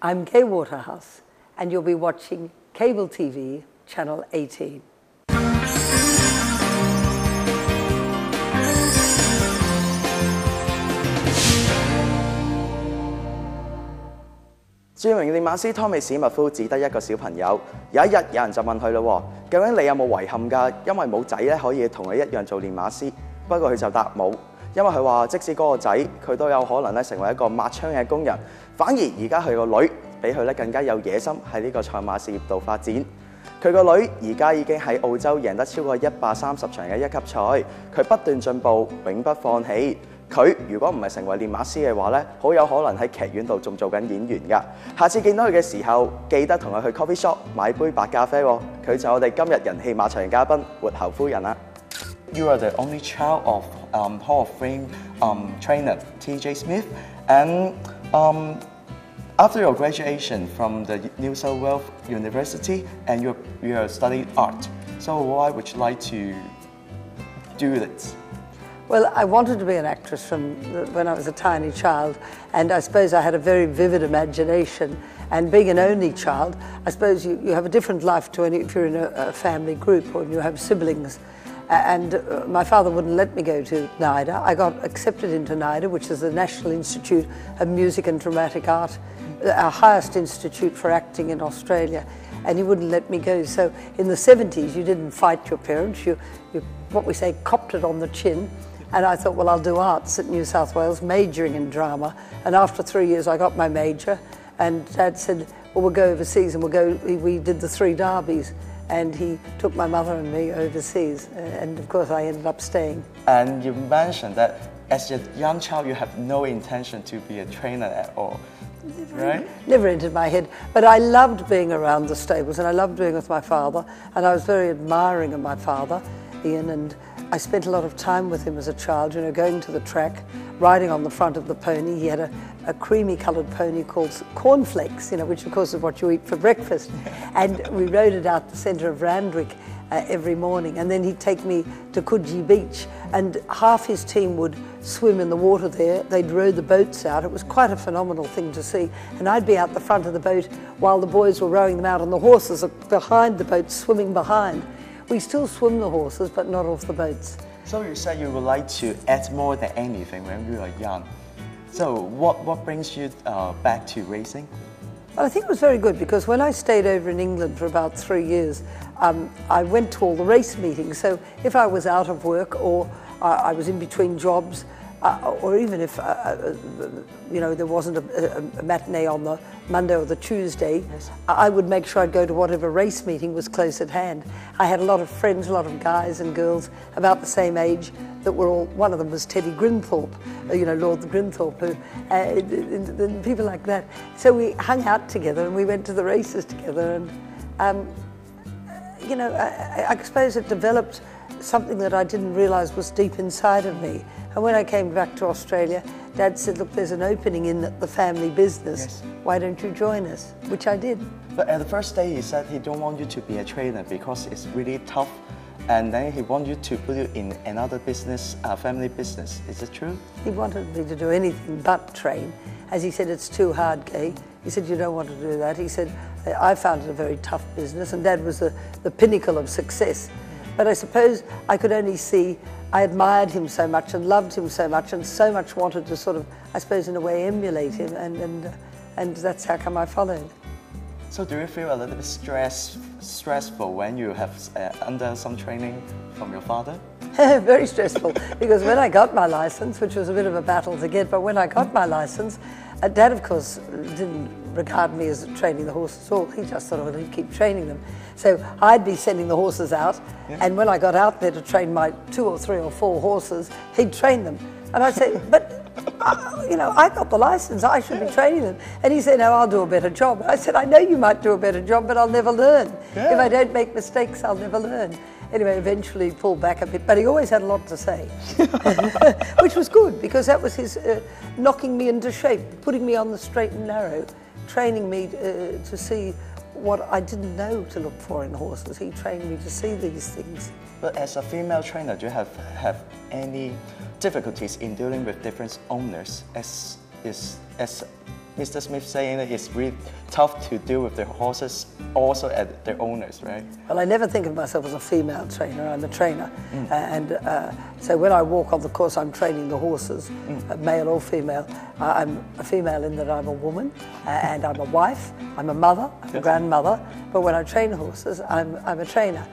I'm Gai Waterhouse, and you'll be watching Cable TV, Channel 18. 著名練馬師湯美史密夫只得一個小朋友。有一日，有人就問佢咯：究竟你有冇遺憾㗎？因為冇仔咧可以同佢一樣做練馬師。不過佢就答冇，因為佢話即使嗰個仔佢都有可能咧成為一個抹槍嘅工人，反而而家佢個女比佢咧更加有野心喺呢個賽馬事業度發展。佢個女而家已經喺澳洲贏得超過130場嘅一級賽，佢不斷進步，永不放棄。佢如果唔係成為練馬師嘅話咧，好有可能喺劇院度仲做緊演員㗎。下次見到佢嘅時候，記得同佢去 coffee shop 買杯白咖啡喎。佢就係我哋今日人氣馬場嘅嘉賓活侯夫人啦。You are the only child of Hall of Fame trainer T.J. Smith, and after your graduation from the New South Wales University, and you studied art. So why would you like to do this? Well, I wanted to be an actress from when I was a tiny child, and I suppose I had a very vivid imagination. And being an only child, I suppose you have a different life to if you're in a family group or you have siblings. And my father wouldn't let me go to NIDA. I got accepted into NIDA, which is the National Institute of Music and Dramatic Art, our highest institute for acting in Australia. And he wouldn't let me go. So in the 70s, you didn't fight your parents. You what we say, copped it on the chin. And I thought, well, I'll do arts at New South Wales, majoring in drama. And after 3 years, I got my major. And Dad said, well, we'll go overseas, and we did the 3 derbies. And he took my mother and me overseas. And of course, I ended up staying. And you mentioned that as a young child, you have no intention to be a trainer at all. Right? Never entered my head. But I loved being around the stables, and I loved being with my father. And I was very admiring of my father, Ian, and I spent a lot of time with him as a child, you know, going to the track, riding on the front of the pony. He had a creamy coloured pony called Cornflakes, you know, which of course is what you eat for breakfast. And we rode it out the centre of Randwick every morning. And then he'd take me to Coogee Beach, and half his team would swim in the water there. They'd row the boats out. It was quite a phenomenal thing to see. And I'd be out the front of the boat while the boys were rowing them out, and the horses are behind the boat, swimming behind. We still swim the horses, but not off the boats. So you said you would like to act more than anything when you were young. So what brings you back to racing? Well, I think it was very good, because when I stayed over in England for about 3 years, I went to all the race meetings. So if I was out of work, or I was in between jobs, or even if you know, there wasn't a matinee on the Monday or the Tuesday, yes, I would make sure I'd go to whatever race meeting was close at hand. I had a lot of friends, a lot of guys and girls about the same age that were all, one of them was Teddy Grinthorpe, you know, Lord Grinthorpe, and people like that. So we hung out together and we went to the races together, and you know, I suppose it developed something that I didn't realise was deep inside of me. And when I came back to Australia, Dad said, look, there's an opening in the family business. Yes. Why don't you join us? Which I did. But at the first day, he said he don't want you to be a trainer because it's really tough. And then he wanted you to put you in another business, family business. Is it true? He wanted me to do anything but train. As he said, it's too hard, Gai. He said, you don't want to do that. He said, I found it a very tough business, and Dad was the pinnacle of success. But I suppose I could only see, I admired him so much and loved him so much, and so much wanted to sort of, I suppose in a way, emulate him, and that's how come I followed. So do you feel a little bit stressful when you have under some training from your father? Very stressful, because when I got my license, which was a bit of a battle to get, but when I got my license, Dad, of course, didn't regard me as training the horses at all. He just thought, well, he'd keep training them. So I'd be sending the horses out, yeah, and when I got out there to train my 2 or 3 or 4 horses, he'd train them. And I'd say, but, you know, I got the license, I should be training them. And he said, no, I'll do a better job. I said, I know you might do a better job, but I'll never learn. Yeah. If I don't make mistakes, I'll never learn. Anyway, eventually he pulled back a bit, but he always had a lot to say, which was good, because that was his knocking me into shape, putting me on the straight and narrow, training me to see what I didn't know to look for in horses. He trained me to see these things. But as a female trainer, do you have any difficulties in dealing with different owners as Mr. Smith saying that it's really tough to deal with the horses also as their owners, right? Well, I never think of myself as a female trainer. I'm a trainer. So when I walk on the course, I'm training the horses, male or female. I'm a female in that I'm a woman, and I'm a wife, I'm a mother, I'm a grandmother. But when I train horses, I'm a trainer.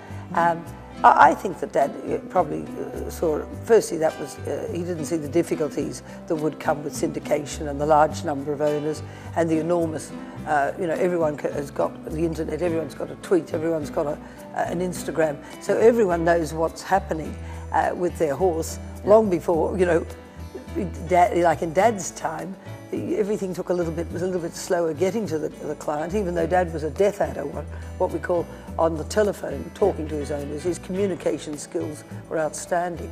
I think that Dad probably saw, firstly, that was, he didn't see the difficulties that would come with syndication and the large number of owners and the enormous, everyone has got the internet, everyone's got a tweet, everyone's got an Instagram, so everyone knows what's happening with their horse long before, like in Dad's time, everything was a little bit slower getting to the client, even though Dad was a death adder, what we call on the telephone, talking to his owners. His communication skills were outstanding.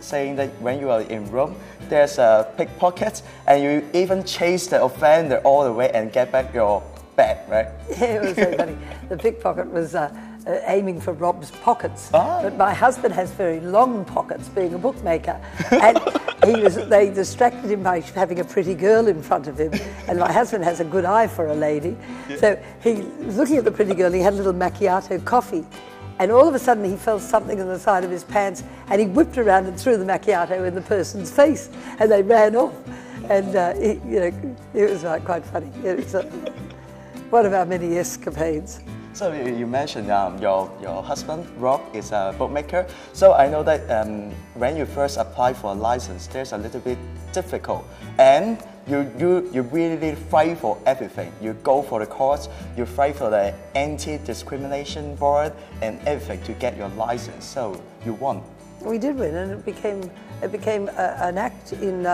Saying that when you are in Rome, there's a pickpocket, and you even chase the offender all the way and get back your bag, right? Yeah, it was so funny. The pickpocket was aiming for Rob's pockets, but my husband has very long pockets, being a bookmaker, and they distracted him by having a pretty girl in front of him, and my husband has a good eye for a lady, so he was looking at the pretty girl, and he had a little macchiato coffee, and all of a sudden he felt something on the side of his pants, and he whipped around and threw the macchiato in the person's face, and they ran off, and it was quite funny. It was one of our many escapades. So you mentioned your husband, Rob, is a bookmaker. So I know that when you first apply for a license, there's a little bit difficult. And you really fight for everything. You go for the courts, you fight for the anti-discrimination board and everything to get your license. So you won. We did win, and it became an act in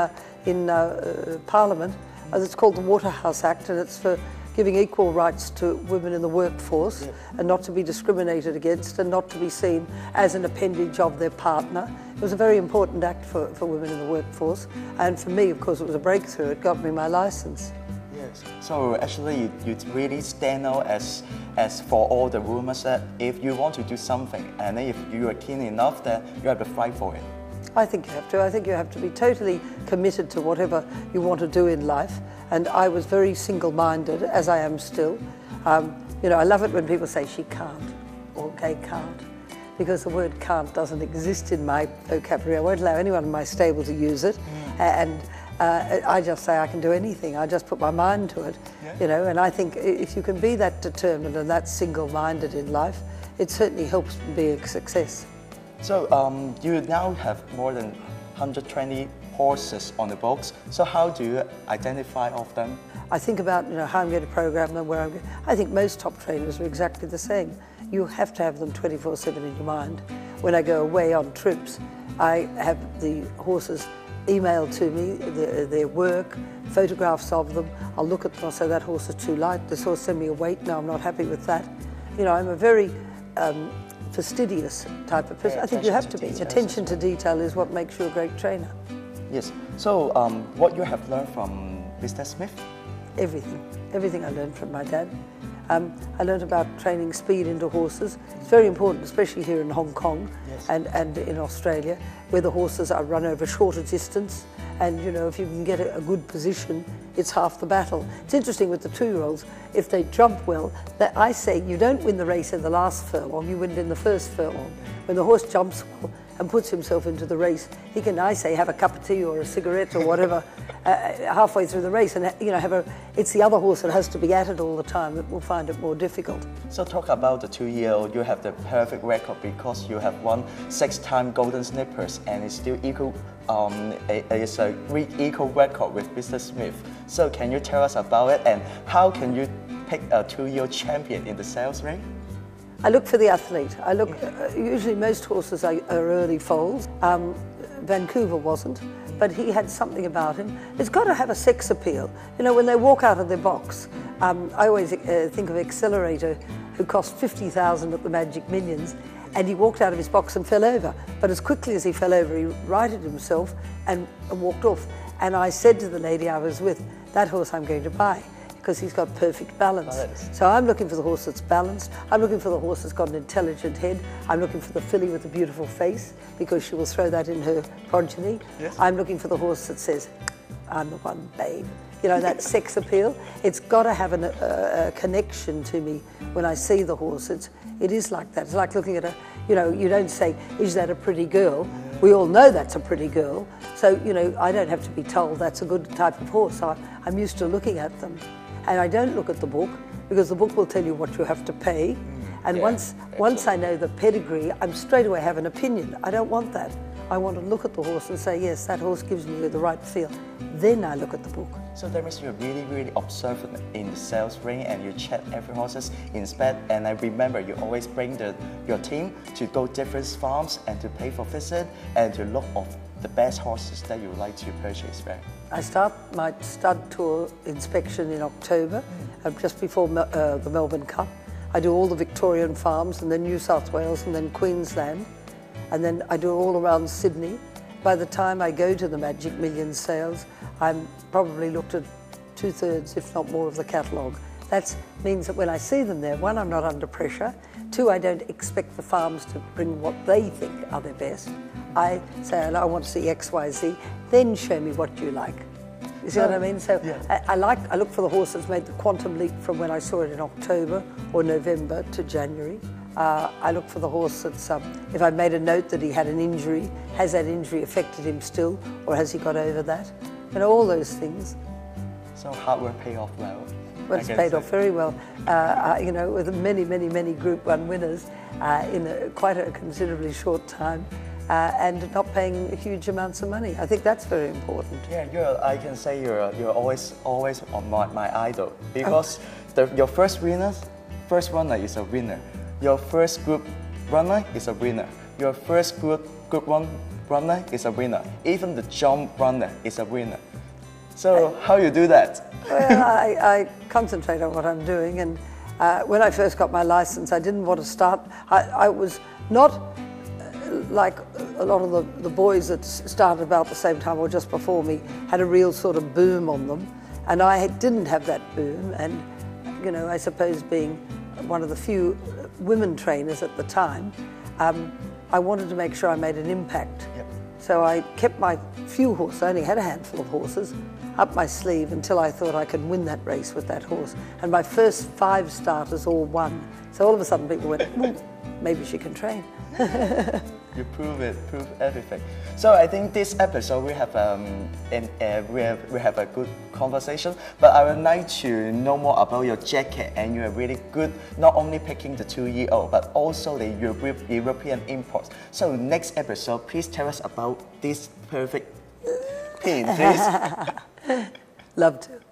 Parliament. It's called the Waterhouse Act, and it's for giving equal rights to women in the workforce, and not to be discriminated against and not to be seen as an appendage of their partner. It was a very important act for women in the workforce, and for me, of course, it was a breakthrough. It got me my license. Yes. So actually, you really stand out as for all the rumors that if you want to do something, and if you are keen enough, that you have to fight for it. I think you have to. I think you have to be totally committed to whatever you want to do in life. And I was very single-minded, as I am still. I love it when people say she can't or Gai can't, because the word can't doesn't exist in my vocabulary. I won't allow anyone in my stable to use it. And I just say I can do anything. I just put my mind to it, and I think if you can be that determined and that single-minded in life, it certainly helps be a success. So you now have more than 120 horses on the books. So how do you identify of them? I think about how I'm going to program them, where I'm going. I think most top trainers are exactly the same. You have to have them 24/7 in your mind. When I go away on trips, I have the horses emailed to me, their work, photographs of them. I'll look at them, I'll say that horse is too light, this horse sent me a weight, no, I'm not happy with that. I'm a very fastidious type of person. I think you have to be. Attention to detail is what makes you a great trainer. Yes. So what you have learned from Mr. Smith? Everything I learned from my dad. I learned about training speed into horses. It's very important, especially here in Hong Kong and in Australia, where the horses are run over shorter distance. And if you can get a good position, it's half the battle. It's interesting with the 2-year-olds, if they jump well, that I say you don't win the race in the last furlong, you win it in the first furlong. When the horse jumps well and puts himself into the race, he can, I say, have a cup of tea or a cigarette or whatever halfway through the race, and it's the other horse that has to be at it all the time that will find it more difficult. So talk about the 2-year-old. You have the perfect record because you have won 6-time Golden Snippers, and it's still equal. It's a equal record with Mr. Smith. So can you tell us about it, and how can you pick a 2-year-old champion in the sales ring? I look for the athlete. I look. Usually, most horses are early foals. Vancouver wasn't, but he had something about him. It's got to have a sex appeal. When they walk out of their box, I always think of Accelerator, who cost $50,000 at the Magic Millions, and he walked out of his box and fell over. But as quickly as he fell over, he righted himself and walked off. And I said to the lady I was with, that horse I'm going to buy, because he's got perfect balance. So I'm looking for the horse that's balanced. I'm looking for the horse that's got an intelligent head. I'm looking for the filly with a beautiful face, because she will throw that in her progeny. I'm looking for the horse that says, I'm the one, babe. You know, that sex appeal. It's got to have a connection to me when I see the horse. It is like that. It's like looking at you know, you don't say, is that a pretty girl? We all know that's a pretty girl. So, you know, I don't have to be told that's a good type of horse. I'm used to looking at them. And I don't look at the book, because the book will tell you what you have to pay. And once I know the pedigree, I'm straight away have an opinion. I don't want that. I want to look at the horse and say, yes, that horse gives me the right feel. Then I look at the book. So that means you're really, really observant in the sales ring, and you check every horses, inspect, and I remember you always bring your team to go different farms and to pay for visit and to look of the best horses that you would like to purchase, right? I start my stud tour inspection in October, just before the Melbourne Cup. I do all the Victorian farms, and then New South Wales, and then Queensland. And then I do it all around Sydney. By the time I go to the Magic Millions sales, I'm probably looked at 2/3, if not more, of the catalogue. That means that when I see them there, one, I'm not under pressure. Two, I don't expect the farms to bring what they think are their best. I say, I want to see X, Y, Z, then show me what you like. You see what I mean? So yeah. I look for the horse that's made the quantum leap from when I saw it in October or November to January. I look for the horse that's, if I made a note that he had an injury, has that injury affected him still, or has he got over that? You know, all those things. So hard work pay off well. Well, it's paid off very well. You know, with many, many, many Group 1 winners in quite a considerably short time, and not paying huge amounts of money. I think that's very important. Yeah, I can say you're always on my idol, because your first runner is a winner. Your first group runner is a winner. Your first group 1 runner is a winner. Even the jump runner is a winner. So how you do that? Well, I concentrate on what I'm doing, and when I first got my license, I didn't want to start. I was not like a lot of the boys that started about the same time or just before me, had a real sort of boom on them, and I didn't have that boom. And you know, I suppose being one of the few women trainers at the time, I wanted to make sure I made an impact. Yep. So I kept my few horses, I only had a handful of horses, up my sleeve until I thought I could win that race with that horse. And my first 5 starters all won. So all of a sudden people went, maybe she can train. You prove everything. So I think this episode we have we have a good conversation. But I would like to know more about your jacket, and you are really good not only picking the 2-year-old but also the European imports. So next episode, please tell us about this perfect pin, please. Love to.